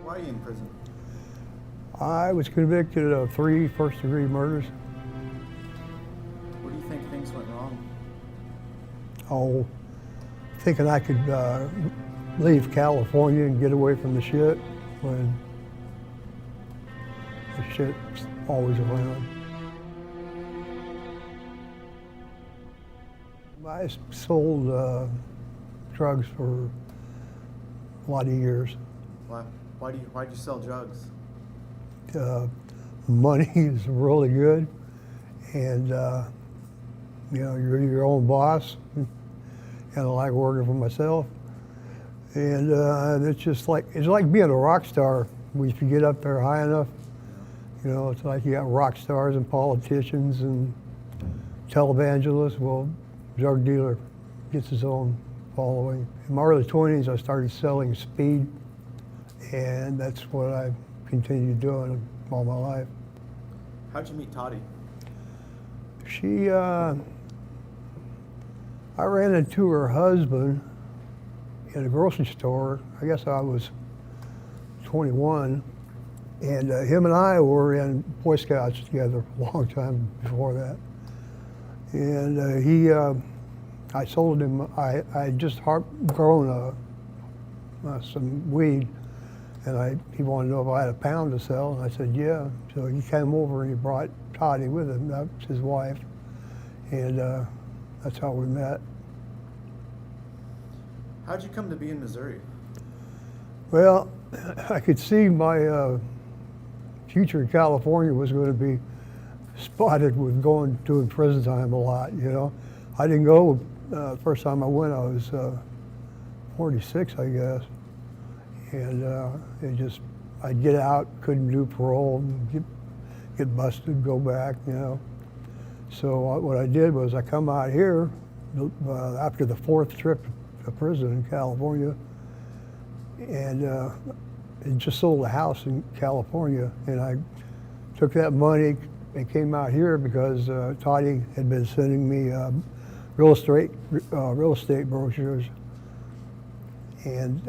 Why are you in prison? I was convicted of 3 first-degree murders. Where do you think things went wrong? Oh, thinking I could leave California and get away from the shit when the shit's always around. I sold drugs for a lot of years. Why'd you sell drugs? Money is really good, and you're your own boss, and I like working for myself. And it's like being a rock star. If you get up there high enough, it's like you got rock stars and politicians and televangelists. Well, drug dealer gets his own following. In my early 20s, I started selling speed, and that's what I've continued doing all my life. How'd you meet Tottie? I ran into her husband in a grocery store. I guess I was 21, and him and I were in Boy Scouts together a long time before that. And I sold him, I had just grown some weed, and he wanted to know if I had a pound to sell, and I said, yeah. So he came over and he brought Tottie with him. That was his wife, and that's how we met. How'd you come to be in Missouri? Well, I could see my future in California was going to be spotted with doing prison time a lot, I didn't go, first time I went, I was 46, I guess. And I'd get out, couldn't do parole, get busted, go back, So what I did was I come out here after the 4th trip to prison in California, and just sold a house in California, and I took that money and came out here because Tottie had been sending me real estate brochures, and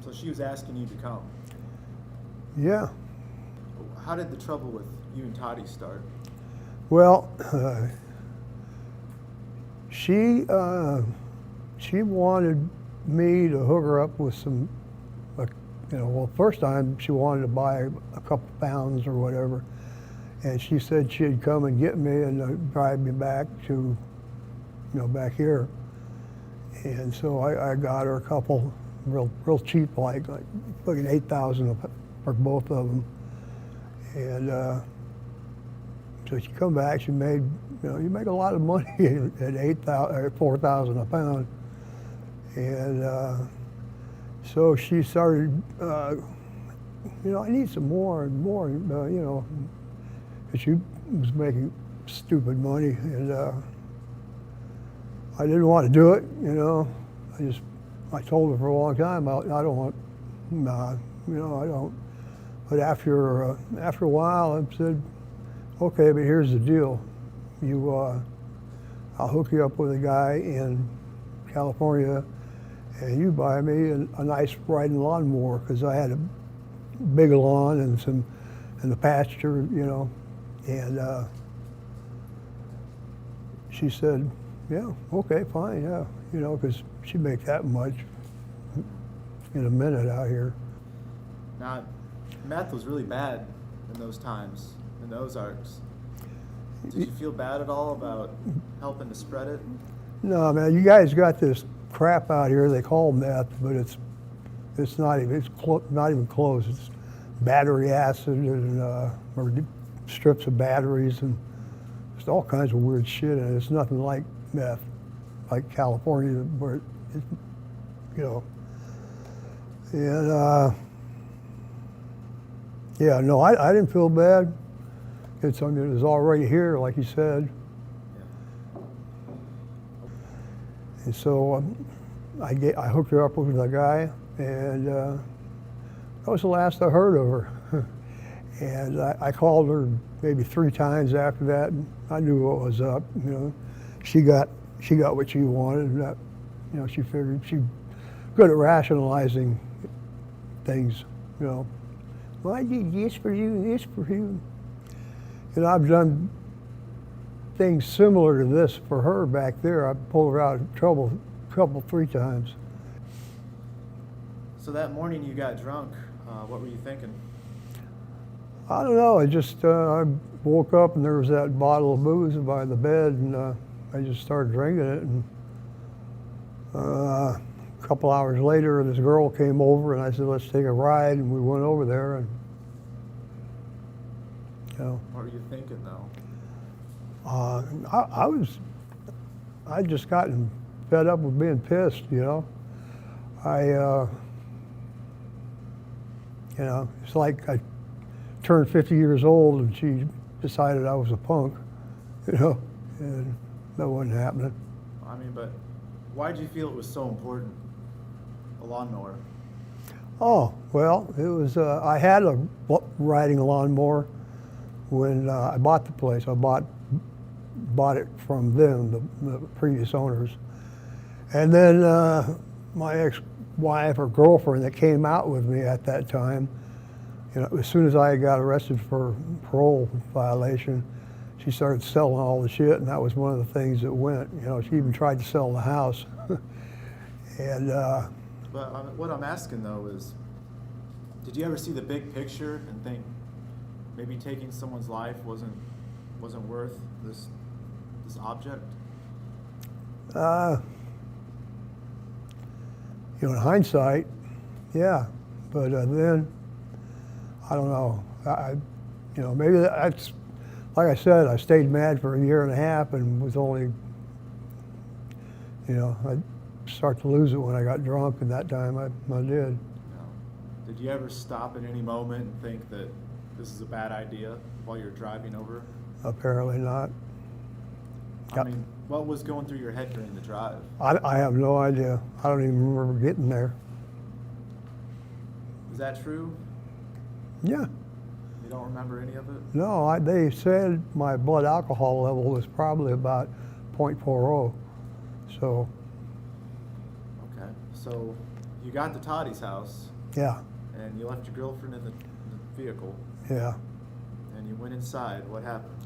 So she was asking you to come. yeah. How did the trouble with you and Tottie start? Well, she wanted me to hook her up with some, first time she wanted to buy a couple pounds or whatever, and she said she'd come and get me and drive me back to, back here. And so I got her a couple real cheap, like fucking $8,000 for both of them. And so she come back, she made, you make a lot of money at $4,000 a pound. And so she started, I need some more and more, because she was making stupid money, and I didn't want to do it, I told her for a long time, I don't want, I don't. But after a while, I said, okay, but here's the deal. I'll hook you up with a guy in California, and you buy me a nice riding lawnmower, because I had a big lawn and the pasture, and she said, yeah, okay, fine, yeah, because she'd make that much in a minute out here. Now, meth was really bad in those times, in the Ozarks. Did you feel bad at all about helping to spread it? No, man, you guys got this crap out here they call meth, but it's not even close. It's battery acid and or strips of batteries, and just all kinds of weird shit, and it's nothing like meth, like California, where it, and yeah, no, I didn't feel bad. It was already here, like you said. And so I hooked her up with a guy, and that was the last I heard of her. And I called her maybe 3 times after that, and I knew what was up. She got what she wanted. And that, she figured she good at rationalizing things. you know. Well, I did this for you and this for you. And I've done things similar to this for her back there. I pulled her out of trouble three times. So that morning you got drunk. What were you thinking? I don't know. I woke up and there was that bottle of booze by the bed, and I just started drinking it. And a couple hours later, this girl came over, and I said, "Let's take a ride." And we went over there, and you know. What were you thinking, though? I'd just gotten fed up with being pissed, you know. You know, it's like I turned 50 years old and she decided I was a punk, you know, and that wasn't happening. I mean, but why did you feel it was so important, a lawnmower? Oh, well, it was, I had a riding lawnmower when I bought the place. I bought it from them, the previous owners. And then my ex-wife or girlfriend that came out with me at that time, you know, as soon as I got arrested for parole violation, she started selling all the shit, and that was one of the things that went. You know, she even tried to sell the house. And But what I'm asking, though, is did you ever see the big picture and think maybe taking someone's life wasn't worth this object? You know, in hindsight, yeah, but then I don't know. You know, maybe that's, like I said, I stayed mad for a year and a half and was only, you know, I'd start to lose it when I got drunk, and that time I did. No. Did you ever stop at any moment and think that this is a bad idea while you're driving over? Apparently not. I mean, what was going through your head during the drive? I have no idea. I don't even remember getting there. Is that true? Yeah. You don't remember any of it? No, they said my blood alcohol level was probably about 0.40. So. Okay. So you got to Tottie's house. Yeah. And you left your girlfriend in the vehicle. Yeah. And you went inside. What happened?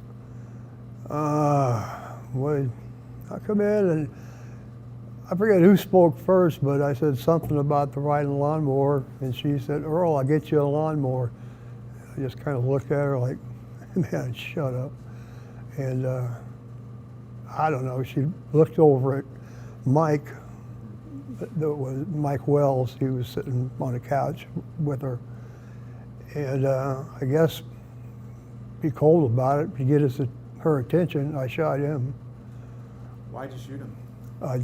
Well, I come in and I forget who spoke first, but I said something about the riding lawnmower, and she said, "Earl, I'll get you a lawnmower." I just kind of looked at her like, "Man, shut up." And I don't know, she looked over at Mike, that was Mike Wells. He was sitting on a couch with her. And I guess be cold about it to get her attention. I shot him. Why'd you shoot him? I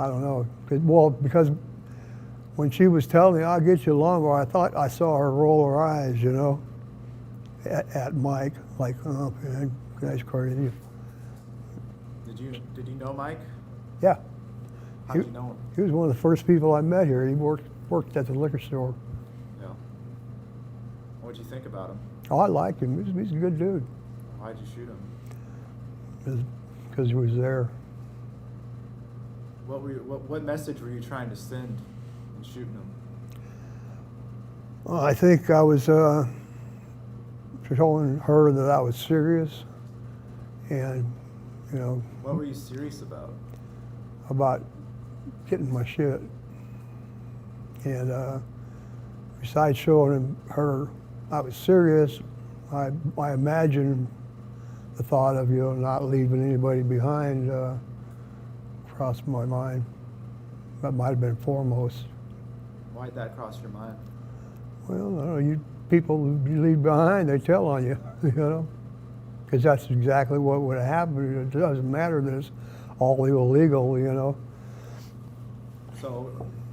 don't know. Well, because when she was telling me, "I'll get you a lawnmower," I thought I saw her roll her eyes, you know, at Mike, like, "Oh, man, that's crazy." Did you know Mike? Yeah. How'd you know him? He was one of the first people I met here. He worked at the liquor store. Yeah. What'd you think about him? Oh, I liked him. He's a good dude. Why'd you shoot him? Because he was there. What message were you trying to send in shooting him? Well, I think I was showing her that I was serious, and, you know. What were you serious about? About getting my shit. And besides showing her I was serious, I imagined the thought of, you know, not leaving anybody behind crossed my mind. That might have been foremost. Why'd that cross your mind? Well, I don't know, you people you leave behind, they tell on you, you know, because that's exactly what would have happened. It doesn't matter that it's all illegal, you know. So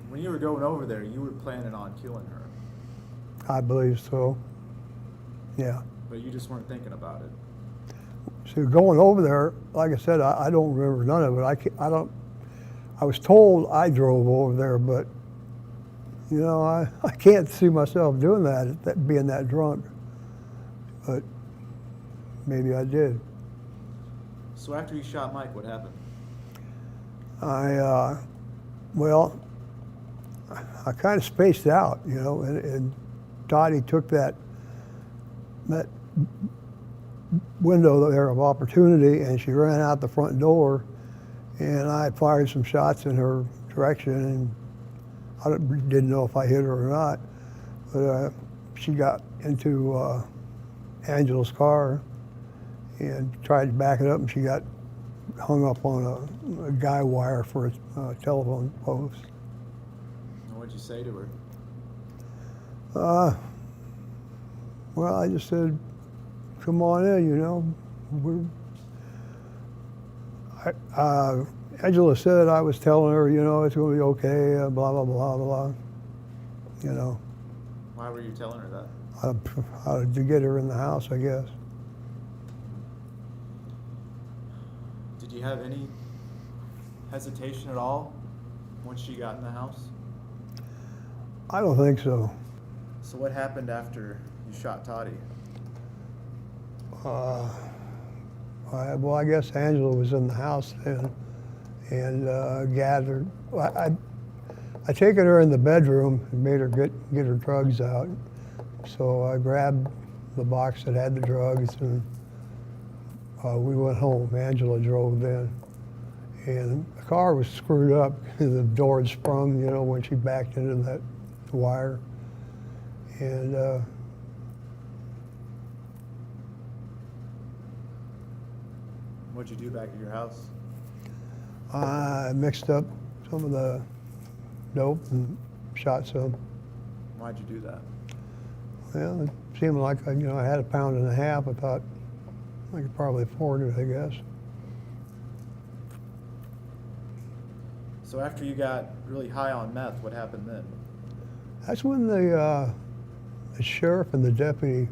when you were going over there, you were planning on killing her? I believe so, yeah. But you just weren't thinking about it? So going over there, like I said, I don't remember none of it. I was told I drove over there, but, you know, I can't see myself doing that, being that drunk. But maybe I did. So after you shot Mike, what happened? Well, I kind of spaced out, you know, and Tottie took that window there of opportunity, and she ran out the front door, and I fired some shots in her direction, and I didn't know if I hit her or not, but she got into Angela's car and tried to back it up, and she got hung up on a guy wire for a telephone post. What'd you say to her? Well, I just said, come on in, you know. Angela said I was telling her, you know, it's going to be okay, blah, blah, blah, blah, you know. Why were you telling her that? To get her in the house, I guess. Did you have any hesitation at all once she got in the house? I don't think so. So what happened after you shot Tottie? Well, I guess Angela was in the house then, and gathered. I taken her in the bedroom and made her get her drugs out. So I grabbed the box that had the drugs, and we went home. Angela drove then, and the car was screwed up. The door had sprung, you know, when she backed into that wire, and What'd you do back at your house? I mixed up some of the dope and shot some. Why'd you do that? Well, it seemed like I had a pound and a half. I thought I could probably afford it, I guess. So after you got really high on meth, what happened then? That's when the sheriff and the deputy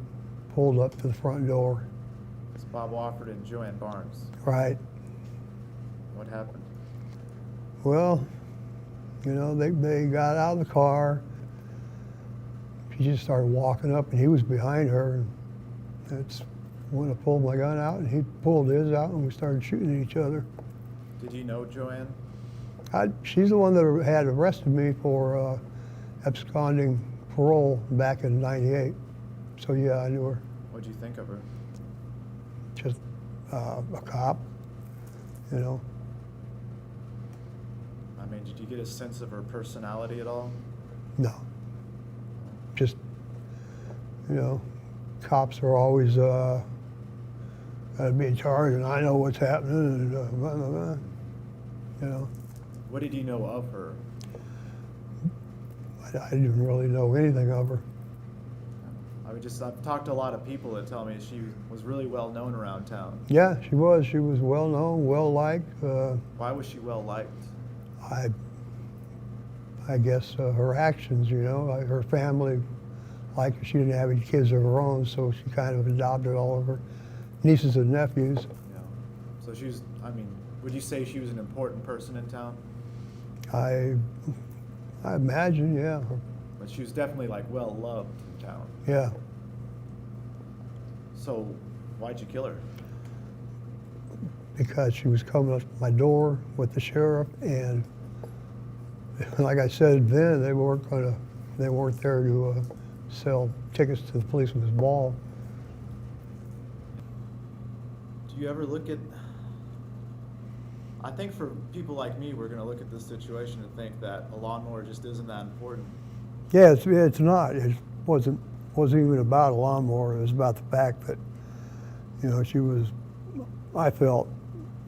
pulled up to the front door. It's Bob Wofford and JoAnn Barnes. Right. What happened? Well, you know, they got out of the car. She just started walking up, and he was behind her. And that's when I pulled my gun out, and he pulled his out, and we started shooting at each other. Did you know JoAnn? She's the one that had arrested me for absconding parole back in '98. So yeah, I knew her. What'd you think of her? Just a cop, you know. I mean, did you get a sense of her personality at all? No. Just, you know, cops are always got to be in charge, and I know what's happening, and blah, blah, blah, you know. What did you know of her? I didn't really know anything of her. I've talked to a lot of people that tell me she was really well known around town. Yeah, she was. She was well known, well liked. Why was she well liked? I guess her actions, you know, her family liked her. She didn't have any kids of her own, so she kind of adopted all of her nieces and nephews. Yeah. So she was, I mean, would you say she was an important person in town? I imagine, yeah. But she was definitely like well loved in town. Yeah. So why'd you kill her? Because she was coming up to my door with the sheriff, and like I said then, they weren't there to sell tickets to the policeman's ball. Do you ever look at, I think for people like me, we're gonna look at this situation and think that a lawnmower just isn't that important. Yeah, it's not. It wasn't even about a lawnmower. It was about the fact that, you know, I felt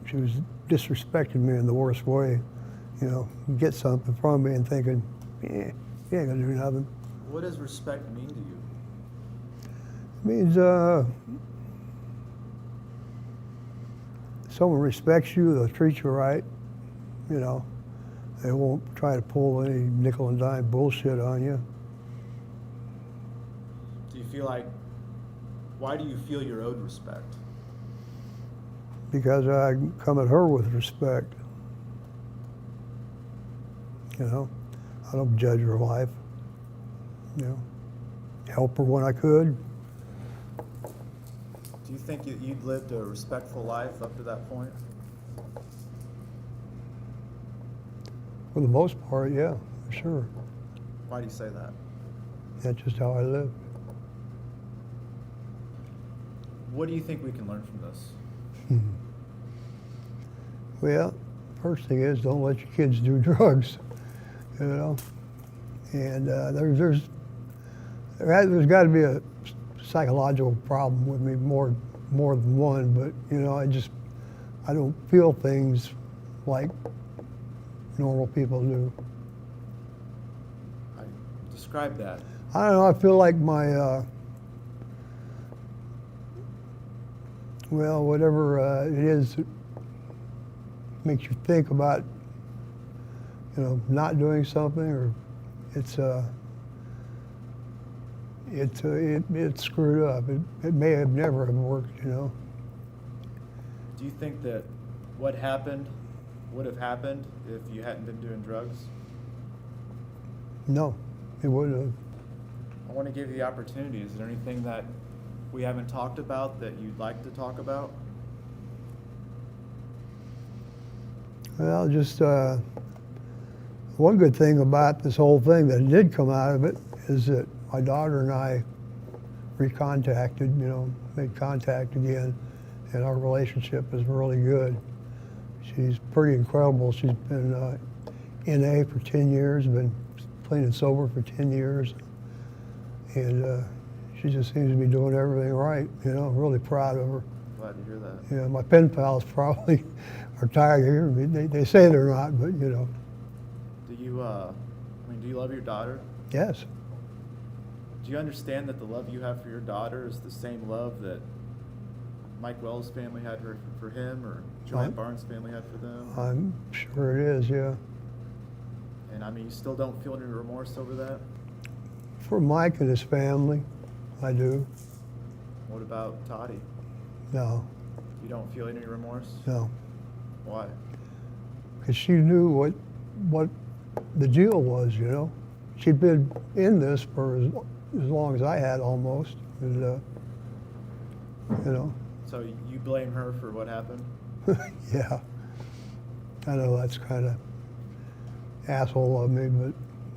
she was disrespecting me in the worst way. You know, get something from me and thinking, you ain't gonna do nothing. What does respect mean to you? It means someone respects you, they'll treat you right, you know. They won't try to pull any nickel and dime bullshit on you. Do you feel like, why do you feel you're owed respect? Because I come at her with respect. You know, I don't judge her life. You know, help her when I could. Do you think you'd lived a respectful life up to that point? For the most part, yeah, for sure. Why do you say that? That's just how I live. What do you think we can learn from this? Well, first thing is don't let your kids do drugs, you know. And there's got to be a psychological problem with me, more than one. But you know, I don't feel things like normal people do. Describe that. I don't know. I feel like my well, whatever it is that makes you think about, you know, not doing something, or it's screwed up. It may have never have worked, you know. Do you think that what happened would have happened if you hadn't been doing drugs? No, it wouldn't have. I want to give you the opportunity. Is there anything that we haven't talked about that you'd like to talk about? Well, just one good thing about this whole thing that did come out of it is that my daughter and I recontacted, you know, made contact again, and our relationship is really good. She's pretty incredible. She's been in A for 10 years, been clean and sober for 10 years, and she just seems to be doing everything right, you know. I'm really proud of her. Glad to hear that. You know, my pen pals probably are tired of hearing me. They say they're not, but you know. Do you, do you love your daughter? Yes. Do you understand that the love you have for your daughter is the same love that Mike Wells' family had for him, or JoAnn Barnes' family had for them? I'm sure it is, yeah. And I mean, you still don't feel any remorse over that? For Mike and his family, I do. What about Tottie? No, You don't feel any remorse? no. Why? Because she knew what the deal was, you know. She'd been in this for as long as I had, almost. And, you know. So you blame her for what happened? Yeah. I know that's kind of asshole of me, but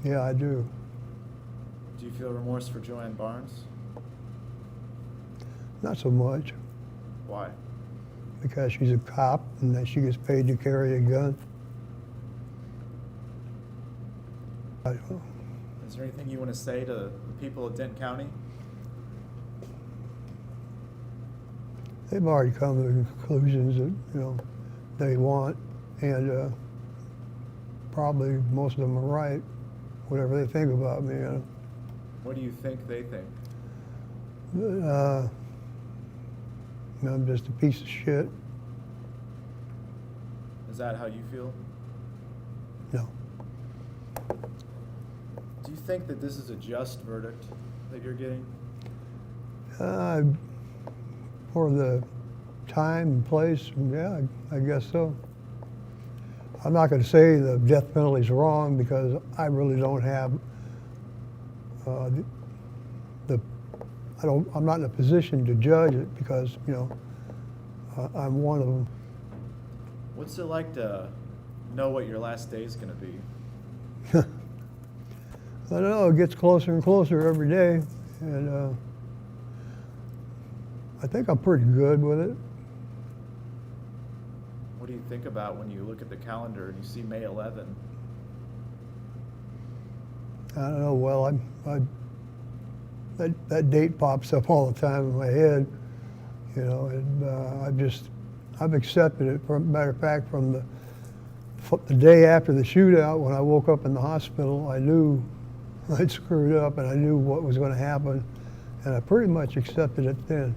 yeah, I do. Do you feel remorse for JoAnn Barnes? Not so much, Why? because she's a cop and that she gets paid to carry a gun. I don't know. Is there anything you want to say to the people of Dent County? They've already come to the conclusions that, you know, they want, and probably most of them are right, whatever they think about me, you know. What do you think they think? I'm just a piece of shit. Is that how you feel? No. Do you think that this is a just verdict that you're getting? For the time and place, yeah, I guess so. I'm not going to say the death penalty is wrong, because I really don't have I'm not in a position to judge it, because, you know, I'm one of them. What's it like to know what your last day is going to be? I don't know, it gets closer and closer every day, and I think I'm pretty good with it. What do you think about when you look at the calendar and you see May 11? I don't know, well, that date pops up all the time in my head, you know, and I've accepted it. Matter of fact, from the day after the shootout, when I woke up in the hospital, I knew I'd screwed up, and I knew what was going to happen, and I pretty much accepted it then.